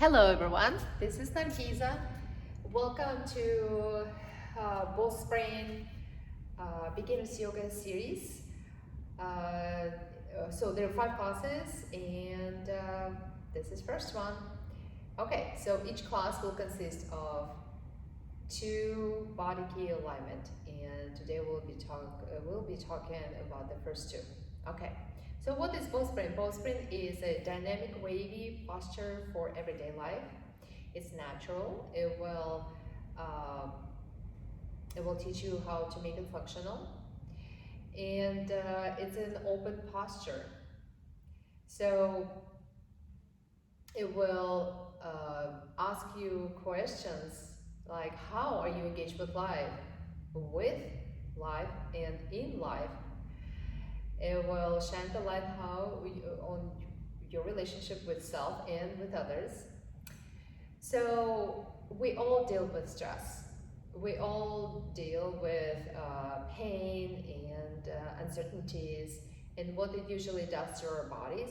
Hello everyone, this is Nargiza. Welcome to Bowspring Beginners Yoga series. So there are 5 classes and this is first one. Okay, so each class will consist of 2 body key alignment, and today we'll be talking about the first 2. Okay. So what is Bowspring? Bowspring is a dynamic wavy posture for everyday life. It's natural. It will teach you how to make it functional, and it's an open posture. So it will ask you questions like, how are you engaged with life, and in life? It will shine the light on your relationship with self and with others. So we all deal with stress. We all deal with pain and uncertainties, and what it usually does to our bodies,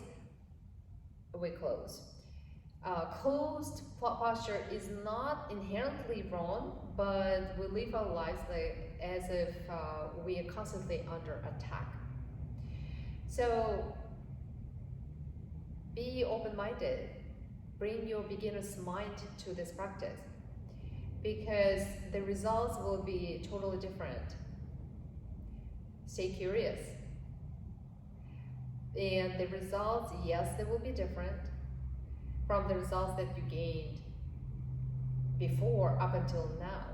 we close. Closed posture is not inherently wrong, but we live our lives as if we are constantly under attack. So be open-minded. Bring your beginner's mind to this practice, because the results will be totally different. Stay curious. And the results, yes, they will be different from the results that you gained before up until now.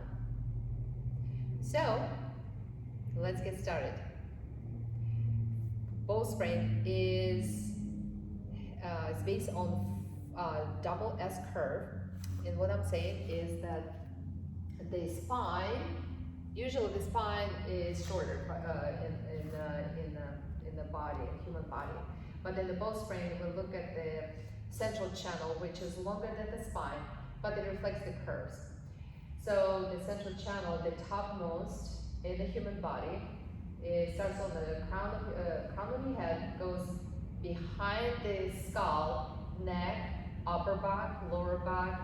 So let's get started. Bowspring is based on double S curve, and what I'm saying is that the spine, usually the spine is shorter in the body, human body, but in the Bowspring we look at the central channel, which is longer than the spine, but it reflects the curves. So the central channel, the topmost in the human body, it starts on the crown of your head, goes behind the skull, neck, upper back, lower back,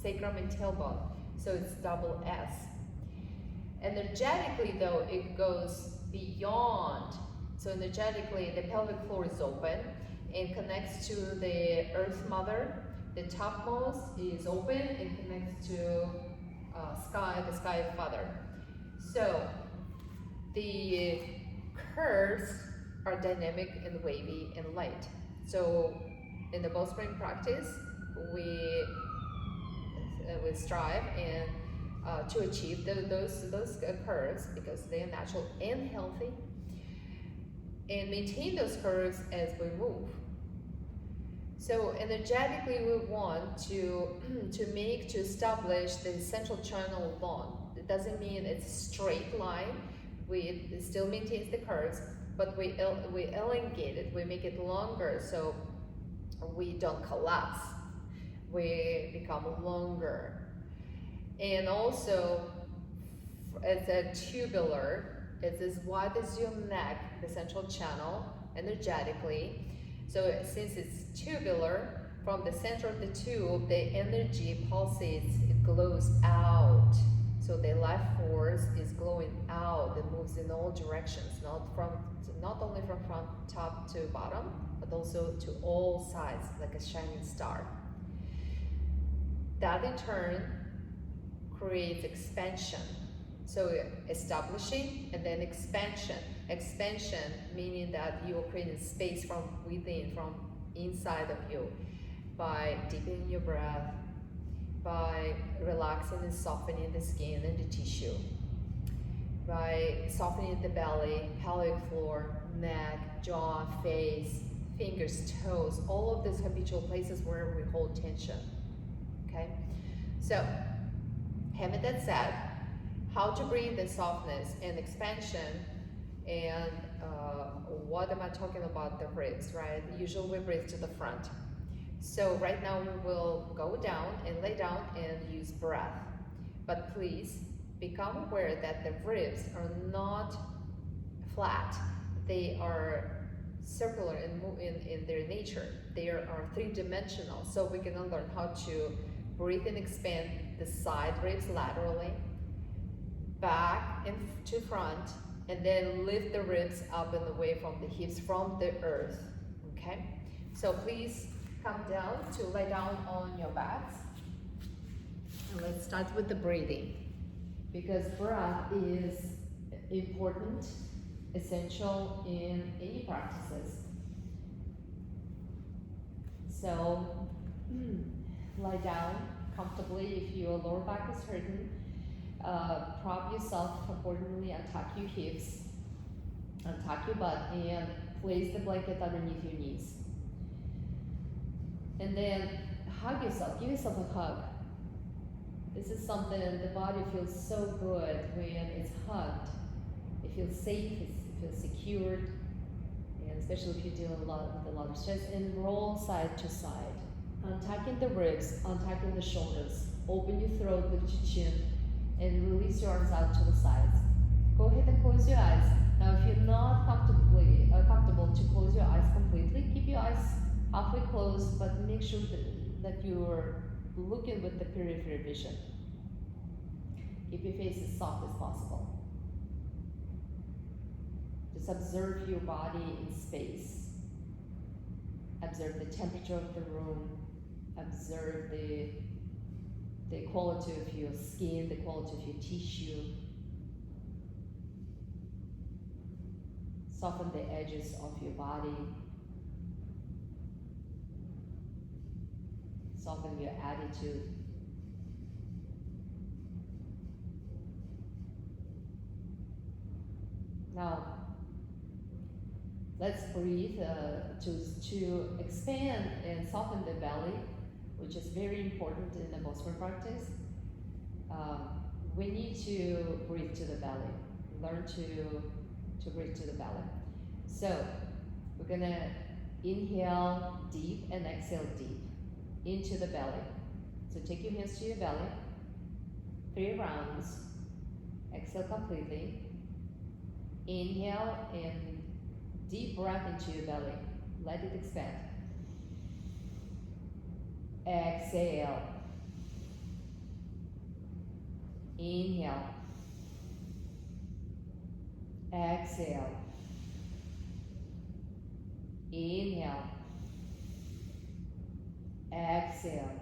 sacrum, and tailbone. So it's double S. Energetically though, it goes beyond. So energetically, the pelvic floor is open and connects to the Earth Mother. The topmost is open and connects to the Sky Father. So the curves are dynamic and wavy and light. So in the Bowspring practice, we strive and to achieve those curves, because they are natural and healthy, and maintain those curves as we move. So energetically, we want to establish the central channel long. It doesn't mean it's a straight line. It still maintains the curves, but we elongate it. We make it longer, so we don't collapse. We become longer. And also, it's a tubular. It's as wide as your neck, the central channel, energetically. So since it's tubular, from the center of the tube, the energy pulsates, it glows out. So the life force is glowing out. It moves in all directions, not only from top to bottom, but also to all sides, like a shining star. That in turn creates expansion. So establishing and then expansion. Expansion meaning that you are creating space from within, from inside of you, by deepening your breath, by relaxing and softening the skin and the tissue, by softening the belly, pelvic floor, neck, jaw, face, fingers, toes, all of these habitual places where we hold tension. Okay? So, having that said, how to bring the softness and expansion, and what am I talking about? The ribs, right? Usually we breathe to the front. So right now we will go down and lay down and use breath. But please become aware that the ribs are not flat. They are circular in their nature. They are three-dimensional, so we're gonna learn how to breathe and expand the side ribs laterally, back and to front, and then lift the ribs up and away from the hips, from the earth, okay? So please come down to lay down on your backs. And let's start with the breathing, because breath is important, essential in any practices. So lie down comfortably. If your lower back is hurting, prop yourself accordingly, untuck your hips, untuck your butt, and place the blanket underneath your knees. And then hug yourself, give yourself a hug. This is something the body feels so good when it's hugged. It feels safe, it feels secured, and especially if you're dealing with a lot of stress. And roll side to side, untucking the ribs, untucking the shoulders. Open your throat with your chin, and release your arms out to the sides. Go ahead and close your eyes. Now, if you're not comfortable to close your eyes completely, keep your eyes halfway closed, but make sure that you're looking with the peripheral vision. Keep your face as soft as possible. Just observe your body in space. Observe the temperature of the room. Observe the quality of your skin, the quality of your tissue. Soften the edges of your body. Soften your attitude. Now, let's breathe to expand and soften the belly, which is very important in the Bowspring practice. We need to breathe to the belly. Learn to breathe to the belly. So we're gonna inhale deep and exhale deep into the belly. So take your hands to your belly, 3 rounds. Exhale completely. Inhale and deep breath into your belly. Let it expand. Exhale. Inhale. Exhale. Inhale. Exhale.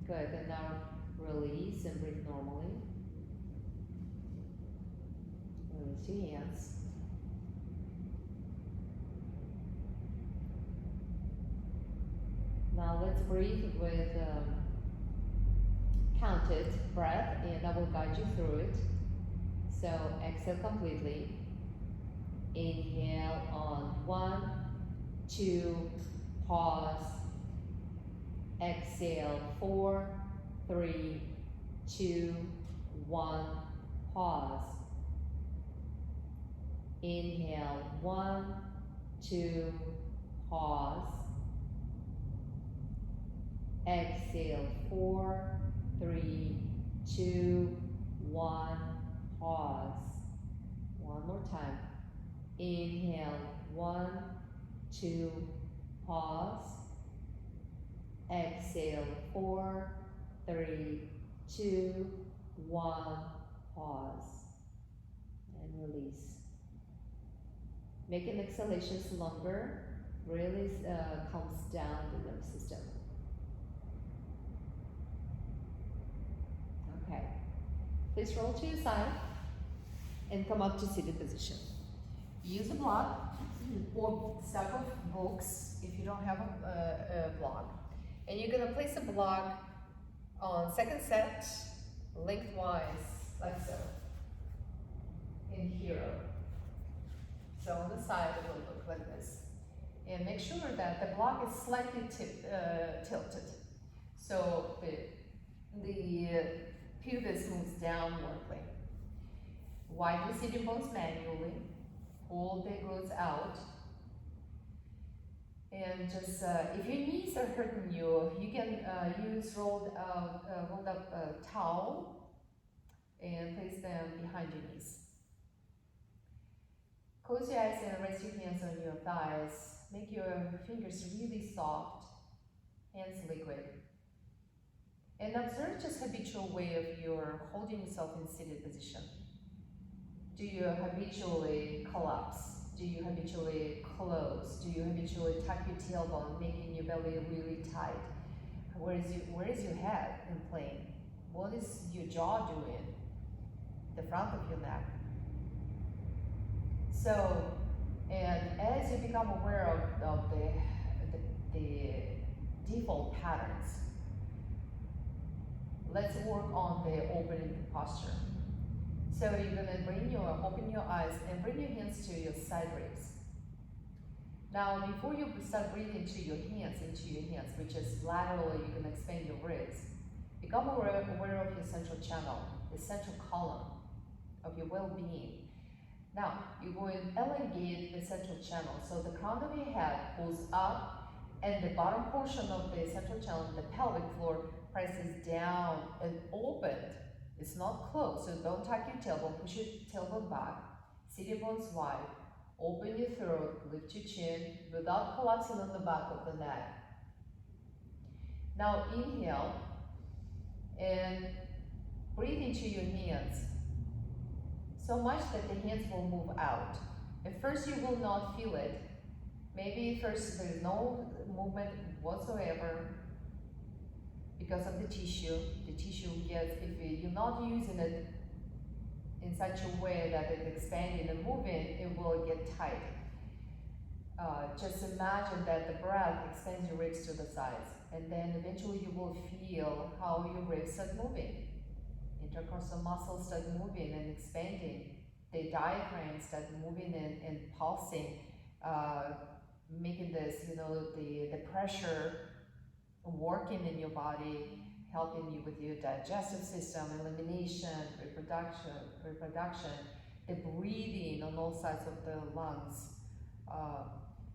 Good. And now release and breathe normally. Release your hands. Now let's breathe with counted breath, and I will guide you through it. So exhale completely. Inhale on 1, 2, pause. Exhale 4, 3, 2, 1, pause. Inhale 1, 2, pause. Exhale 4, 3, 2, 1, pause. One more time. Inhale 1, 2, pause. Exhale 4, 3, 2, 1, pause. And release. Making exhalations longer really calms down the nervous system. Okay. Please roll to your side and come up to seated position. Use a block or stack of books if you don't have a block. And you're gonna place a block on second set, lengthwise, like so, in hero. So on the side it will look like this. And make sure that the block is slightly tilted. So the pelvis moves downwardly. Widen the sitting bones manually. Pull the glutes out. And just, if your knees are hurting you, you can use rolled up towel and place them behind your knees. Close your eyes and rest your hands on your thighs. Make your fingers really soft, hands liquid. And observe just habitual way of your holding yourself in seated position. Do you habitually collapse? Do you habitually close? Do you habitually tuck your tailbone, making your belly really tight? Where is your head in plane? What is your jaw doing? The front of your neck. So, and as you become aware of the default patterns, let's work on the opening posture. So you're gonna open your eyes and bring your hands to your side ribs. Now, before you start breathing into your hands, which is laterally, you're gonna expand your ribs. Become aware of your central channel, the central column of your well-being. Now, you're going to elongate the central channel. So the crown of your head pulls up, and the bottom portion of the central channel, the pelvic floor, presses down and opened. It's not closed, so don't tuck your tailbone, push your tailbone back, sit your bones wide, open your throat, lift your chin without collapsing on the back of the neck. Now inhale and breathe into your hands so much that the hands will move out. At first you will not feel it. Maybe first there's no movement whatsoever because of the tissue. The tissue gets, if you're not using it in such a way that it's expanding and moving, it will get tight. Just imagine that the breath extends your ribs to the sides, and then eventually you will feel how your ribs start moving. Intercostal muscles start moving and expanding. The diaphragm start moving and pulsing, making this, the pressure working in your body, helping you with your digestive system, elimination, reproduction, the breathing on all sides of the lungs.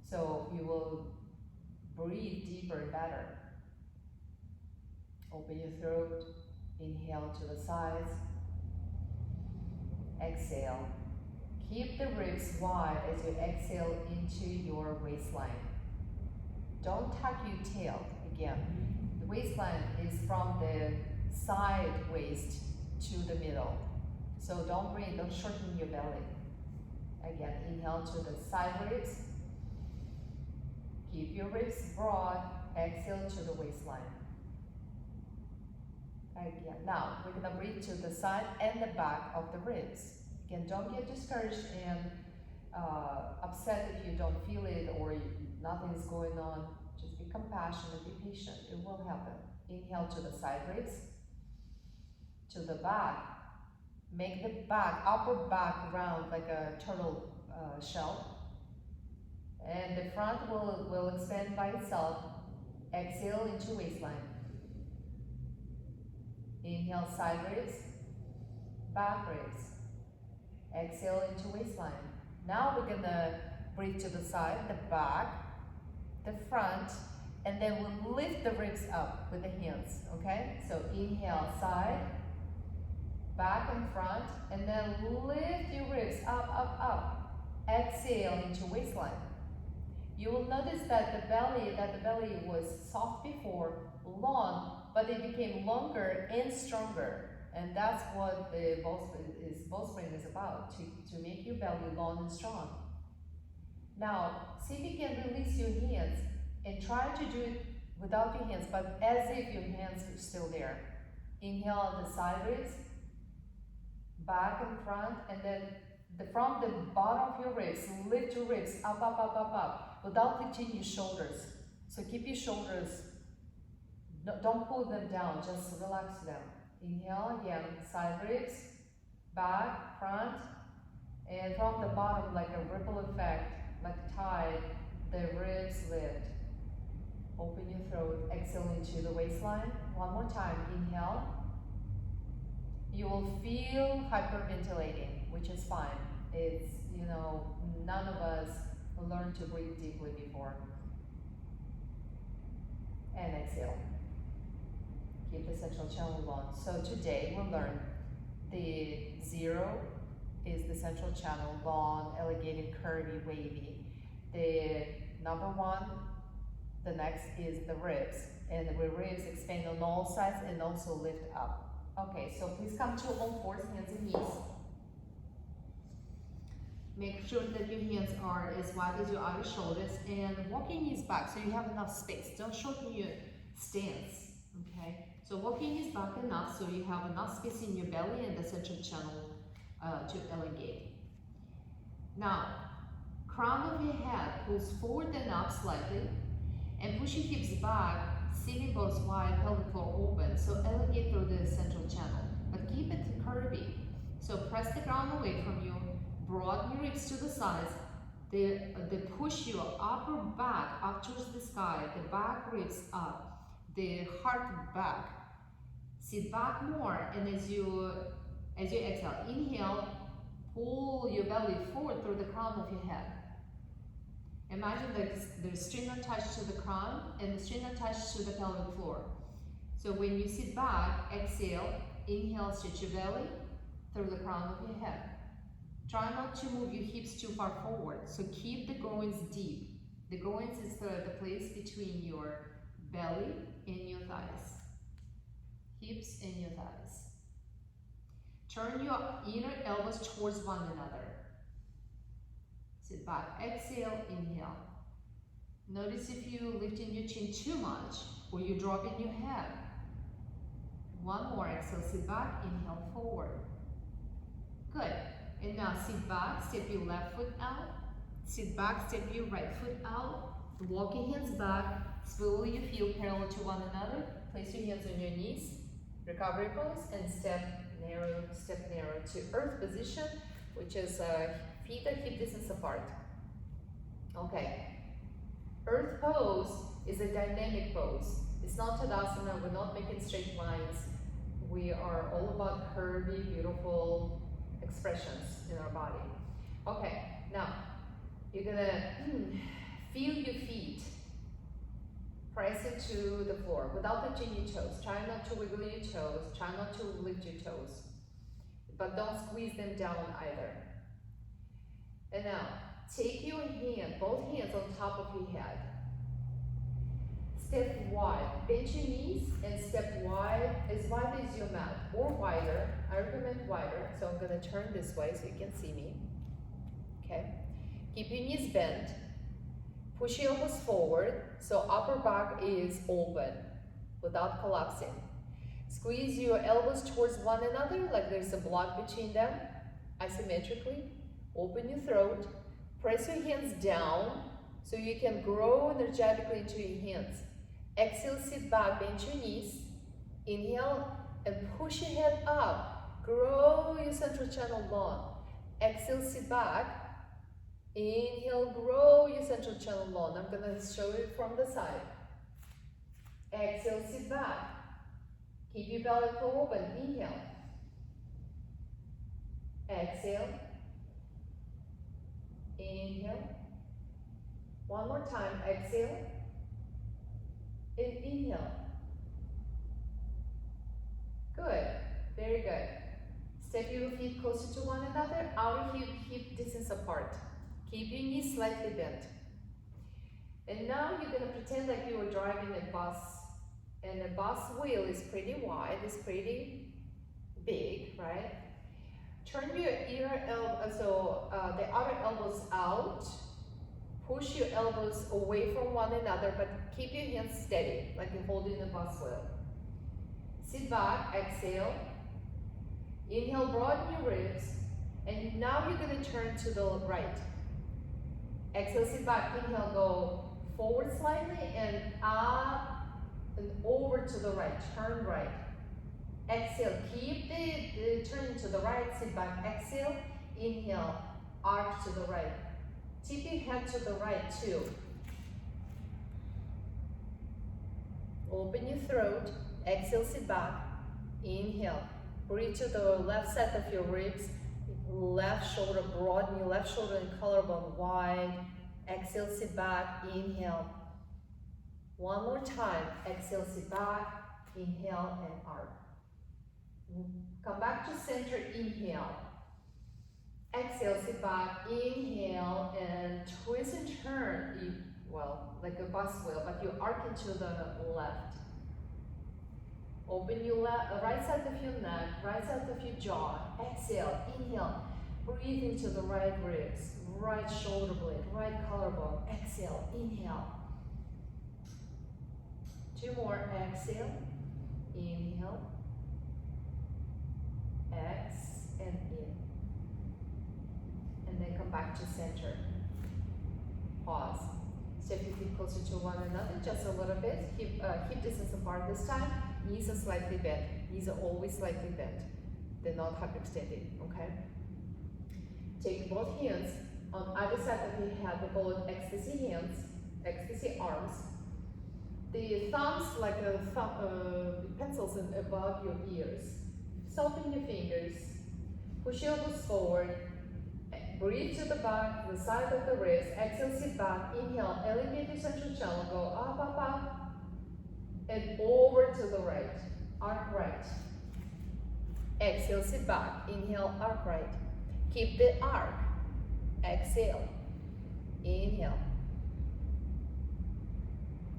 So you will breathe deeper and better. Open your throat, inhale to the sides, exhale. Keep the ribs wide as you exhale into your waistline. Don't tuck your tail again. The waistline is from the side waist to the middle. So don't shorten your belly. Again, inhale to the side ribs. Keep your ribs broad, exhale to the waistline. Again, now we're gonna breathe to the side and the back of the ribs. Again, don't get discouraged and upset if you don't feel it or nothing is going on. Just be compassionate, be patient, it will happen. Inhale to the side ribs, to the back. Make the back, upper back round like a turtle shell. And the front will expand by itself. Exhale into waistline. Inhale, side ribs, back ribs. Exhale into waistline. Now we're gonna breathe to the side, the back, the front, and then we'll lift the ribs up with the hands, okay? So inhale, side, back and front, and then lift your ribs up, up, up. Exhale into waistline. You will notice that the belly was soft before, long, but it became longer and stronger. And that's what the Bowspring is about, to make your belly long and strong. Now, see if you can release your hands and try to do it without your hands, but as if your hands are still there. Inhale the side ribs, back and front, and then from the bottom of your ribs, lift your ribs up, up, up, up, up, without lifting your shoulders. So keep your shoulders, don't pull them down, just relax them. Inhale again, side ribs, back, front, and from the bottom, like a ripple effect, like a tide, the ribs lift. Open your throat, exhale into the waistline. One more time, inhale. You will feel hyperventilating, which is fine. It's, none of us learned to breathe deeply before. And exhale. Keep the central channel long. So today we'll learn the 0, is the central channel, long, elongated, curvy, wavy. The number one, the next is the ribs. And the ribs expand on all sides and also lift up. Okay, so please come to all fours, hands and knees. Make sure that your hands are as wide as your outer shoulders and walk your knees back so you have enough space. Don't shorten your stance, okay? So walk your knees back enough so you have enough space in your belly and the central channel to elongate. Now, crown of your head pulls forward and up slightly and push your hips back, sitting bones wide, pelvic floor open. So elongate through the central channel, but keep it curvy. So press the ground away from you, broaden your ribs to the sides. They push your upper back up towards the sky, the back ribs up, the heart back. Sit back more, and as you exhale, inhale, pull your belly forward through the crown of your head. Imagine that the string attached to the crown and the string attached to the pelvic floor. So when you sit back, exhale, inhale, stretch your belly through the crown of your head. Try not to move your hips too far forward, so keep the groins deep. The groins is the place between your belly and your thighs. Hips and your thighs. Turn your inner elbows towards one another. Sit back, exhale, inhale. Notice if you're lifting your chin too much or you're dropping your head. One more, exhale, sit back, inhale, forward. Good. And now sit back, step your left foot out. Sit back, step your right foot out. Walk your hands back, swivel your feet parallel to one another. Place your hands on your knees, recovery pose, and step narrow to earth position, which is feet are hip distance apart. Okay. Earth pose is a dynamic pose. It's not Tadasana, we're not making straight lines. We are all about curvy, beautiful expressions in our body. Okay, now you're gonna feel your feet press into the floor without touching your toes. Try not to wiggle your toes, try not to lift your toes, but don't squeeze them down either. And now take your hand, both hands on top of your head. Step wide, bend your knees and step wide as your mat, or wider. I recommend wider, so I'm gonna turn this way so you can see me. Okay, keep your knees bent. Push your elbows forward, so upper back is open without collapsing. Squeeze your elbows towards one another like there's a block between them, asymmetrically. Open your throat. Press your hands down so you can grow energetically into your hands. Exhale, sit back, bend your knees. Inhale and push your head up. Grow your central channel long. Exhale, sit back. Inhale, grow your central channel long. I'm going to show you from the side. Exhale, sit back. Keep your belly floor open. Inhale. Exhale. Inhale. One more time. Exhale. And inhale. Good. Very good. Step your feet closer to one another. Outer hip distance apart. Keep your knees slightly bent. And now you're going to pretend like you are driving a bus. And the bus wheel is pretty wide, it's pretty big, right? Turn your the outer elbows out. Push your elbows away from one another, but keep your hands steady, like you're holding the bus wheel. Sit back, exhale. Inhale, broaden your ribs. And now you're going to turn to the right. Exhale, sit back, inhale, go forward slightly and up and over to the right, turn right. Exhale, keep the turning to the right, sit back, exhale, inhale, arch to the right. Tip your head to the right too. Open your throat, exhale, sit back, inhale. Breathe to the left side of your ribs, left shoulder, broaden your left shoulder and collarbone wide. Exhale, sit back, inhale. One more time, exhale, sit back, inhale and arc. Come back to center, inhale. Exhale, sit back, inhale, and twist and turn. Well, like a bus wheel, but you arc into the left. Open your right side of your neck, right side of your jaw. Exhale, inhale. Breathe into the right ribs, right shoulder blade, right collarbone. Exhale, inhale. 2 more. Exhale, inhale. X and in. And then come back to center. Pause. Step your feet closer to one another, just a little bit. Hip distance apart this time. Knees are slightly bent. Knees are always slightly bent. They're not hyperextended, okay? Take both hands on either side of your head. We call it ecstasy hands, ecstasy arms. The thumbs like pencils above your ears. Soften your fingers. Push your elbows forward. Breathe to the back, the side of the wrist. Exhale, sit back. Inhale, elevate your central channel. Go up, up, up. And over to the right. Arc right. Exhale, sit back. Inhale, arc right. Keep the arc. Exhale. Inhale.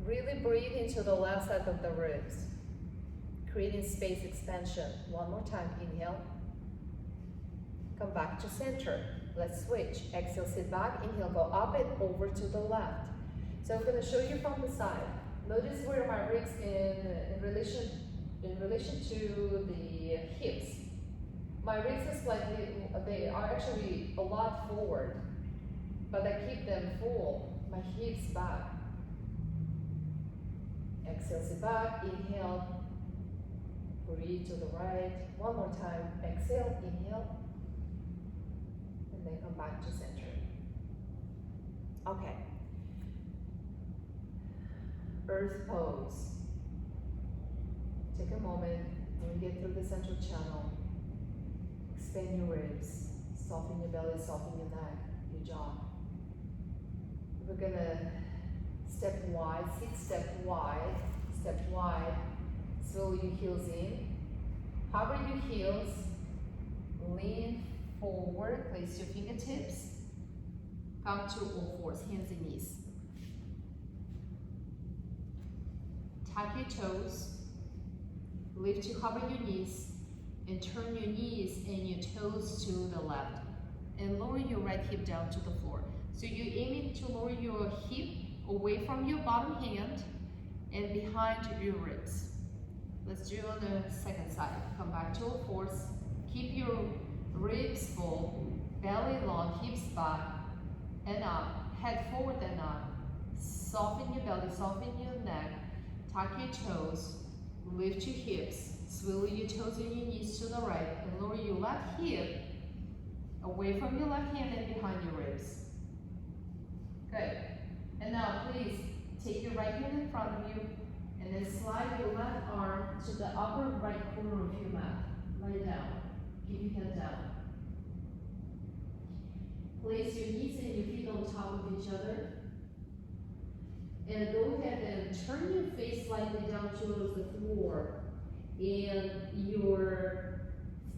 Really breathe into the left side of the ribs. Creating space expansion. One more time. Inhale. Come back to center. Let's switch. Exhale, sit back. Inhale, go up and over to the left. So I'm going to show you from the side. Notice where my ribs in relation to the hips. My ribs are slightly, they are actually a lot forward, but I keep them full. My hips back. Exhale, sit back. Inhale. Breathe to the right. One more time. Exhale, inhale. And then come back to center. Okay. Earth pose. Take a moment when you get through the central channel. Expand your ribs. Soften your belly, soften your neck, your jaw. We're gonna step wide, step wide, step wide. Swirl your heels in. Hover your heels. Lean forward, place your fingertips. Come to all fours, hands and knees. Tap your toes. Lift to hover your knees. And turn your knees and your toes to the left. And lower your right hip down to the floor. So you're aiming to lower your hip away from your bottom hand and behind your ribs. Let's do on the second side. Come back to all fours. Keep your ribs full, belly long, hips back and up, head forward and up. Soften your belly, soften your neck, tuck your toes, lift your hips, swirl your toes and your knees to the right, and lower your left hip away from your left hand and behind your ribs. Good. And now please take your right hand in front of you and then slide your left arm to the upper right corner of your mat. Lay down. Keep your head down. Place your knees and your feet on top of each other. And go ahead and turn your face slightly down towards the floor. And your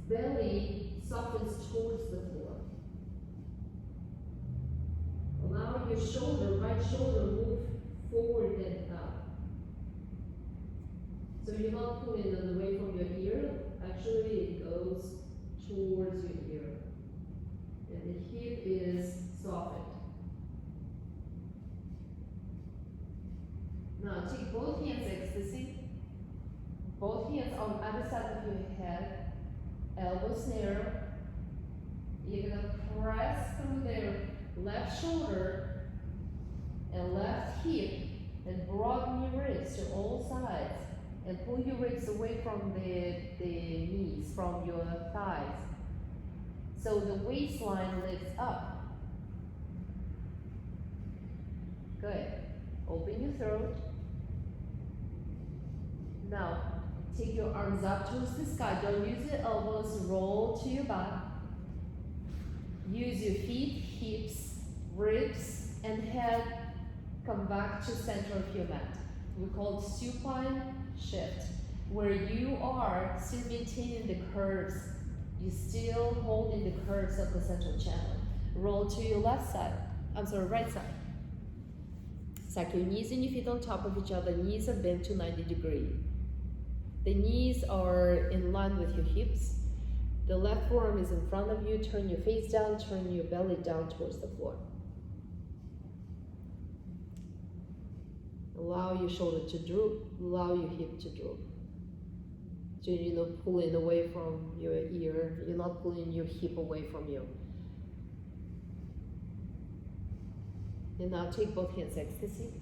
belly softens towards the floor. Allow your shoulder, right shoulder, move forward and up. So you're not pulling it away from your ear. Actually, it goes towards your ear. And the hip is softened. Now take both hands ecstasy. Both hands on either side of your head. Elbows narrow. You're going to press through their left shoulder and left hip and broaden your ribs to all sides. And pull your ribs away from the knees, from your thighs. So the waistline lifts up. Good. Open your throat. Now, take your arms up towards the sky. Don't use your elbows. Roll to your back. Use your feet, hips, ribs, and head. Come back to center of your mat. We call it supine shift, where you are still maintaining the curves You're still holding the curves of the central channel. Roll to your left side. I'm sorry, right side. Stack your knees and your feet on top of each other. Knees are bent to 90 degrees. The knees are in line with your hips. The left forearm is in front of you. Turn your face down, turn your belly down towards the floor. Allow your shoulder to droop, allow your hip to droop. So you're not pulling away from your ear, you're not pulling your hip away from you. And now take both hands ecstasy.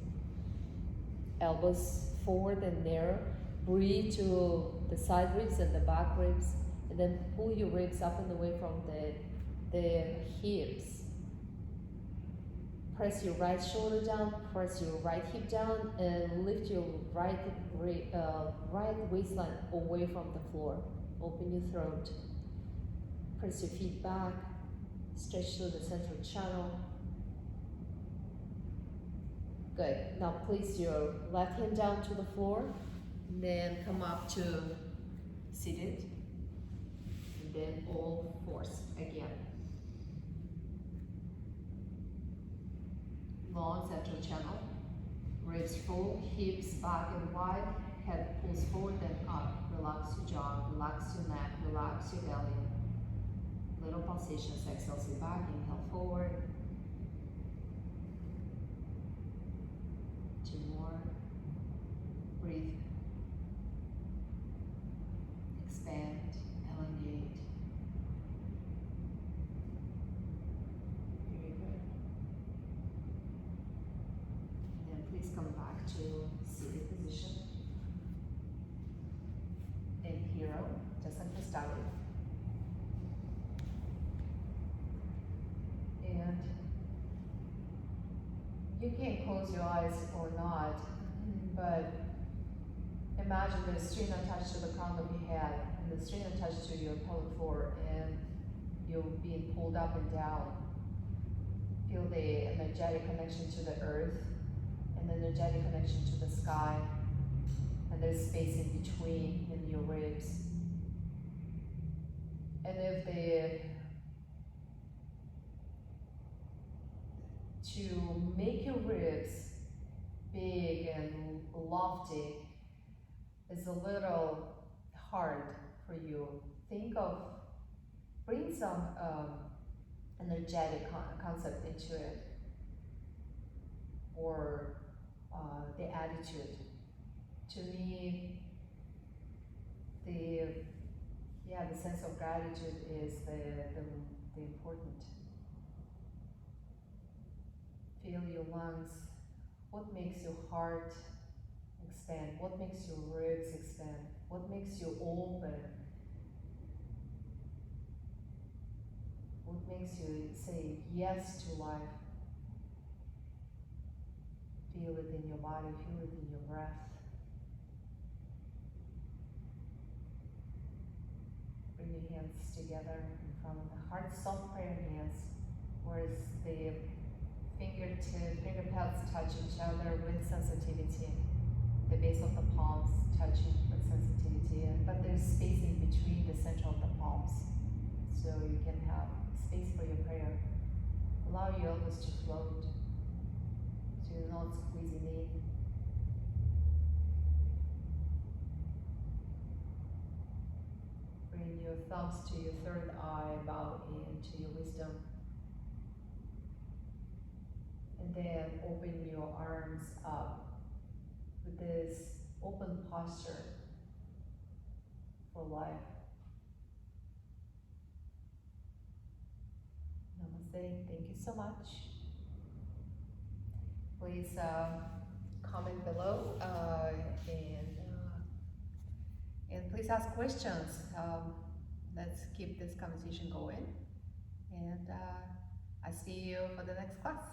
Elbows forward and narrow. Breathe to the side ribs and the back ribs. And then pull your ribs up and away from the hips. Press your right shoulder down, press your right hip down, and lift your right waistline away from the floor. Open your throat. Press your feet back. Stretch through the central channel. Good. Now place your left hand down to the floor. Then come up to seated. And then all fours again. Long central channel, ribs full, hips back and wide, head pulls forward and up. Relax your jaw, relax your neck, relax your belly. Little pulsations, exhale, sit back, inhale forward. 2 more. Breathe. Expand, elongate. Please come back to seated position. In hero, just like we started. And you can close your eyes or not, but imagine the string attached to the crown of your head and the string attached to your pelvic floor, and you're being pulled up and down. Feel the energetic connection to the earth, an energetic connection to the sky, and there's space in between in your ribs. And to make your ribs big and lofty is a little hard for you. Bring some energetic concept into it, or the attitude. To me, the sense of gratitude is the important. Feel your lungs. What makes your heart expand? What makes your ribs expand? What makes you open? What makes you say yes to life? Feel it in your body, feel it in your breath. Bring your hands together in front of the heart, soft prayer hands, whereas the finger pads touch each other with sensitivity. The base of the palms touching with sensitivity, but there's space in between the center of the palms, so you can have space for your prayer. Allow your elbows to float. You're not squeezing in. Bring your thumbs to your third eye, bow into your wisdom. And then open your arms up with this open posture for life. Namaste. Thank you so much. Please comment below and please ask questions. Let's keep this conversation going, and I see you for the next class.